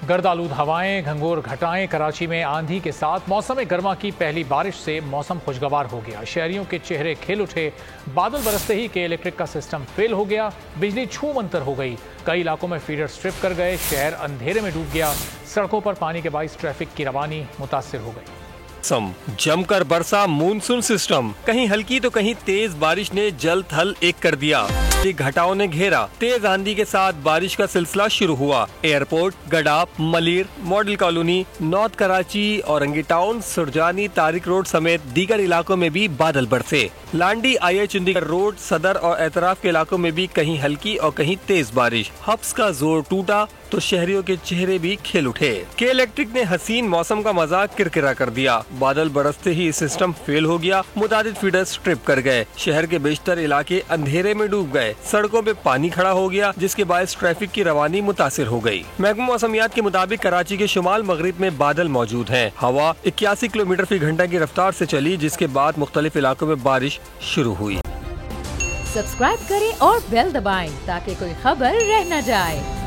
गर्दालूद हवाएं, घंघोर घटाएं। कराची में आंधी के साथ मौसम गर्मा की पहली बारिश से मौसम खुशगवार हो गया। शहरियों के चेहरे खिल उठे। बादल बरसते ही के इलेक्ट्रिक का सिस्टम फेल हो गया। बिजली छू मंतर हो गई। कई इलाकों में फीडर स्ट्रिप कर गए। शहर अंधेरे में डूब गया। सड़कों पर पानी के बाइस ट्रैफिक की रवानी मुतासिर हो गई। जमकर बरसा मानसून सिस्टम, कहीं हल्की तो कहीं तेज बारिश ने जल थल एक कर दिया। घटाओं ने घेरा। तेज आंधी के साथ बारिश का सिलसिला शुरू हुआ। Airport, Gadap, Malir, model colony, north Karachi, Orangi town, Surjani, Tariq road समेत दीगर इलाकों में भी बादल बरसे। लांडी, आई चंडीगढ़ रोड, सदर और एतराफ के इलाकों में भी कहीं हल्की और कहीं तेज बारिश। हब्स का जोर टूटा तो शहरियों के चेहरे भी खिल उठे। के इलेक्ट्रिक ने हसीन मौसम का मजाक किरकिरा कर दिया। बादल बरसते ही सिस्टम फेल हो गया। मुतादिद फीडर्स ट्रिप कर गए। शहर के बेशतर इलाके अंधेरे में डूब गए। सड़कों पे पानी खड़ा हो गया, जिसके बायस ट्रैफिक की रवानी मुतासिर हो गई। महकमा मौसमियात के मुताबिक कराची के शुमाल मगरिब में बादल मौजूद हैं। हवा 81 किलोमीटर फी घंटा की रफ्तार से चली, जिसके बाद मुख्तलिफ इलाकों में बारिश शुरू हुई। सब्सक्राइब करें और बेल दबाएं ताकि कोई खबर रह न जाए।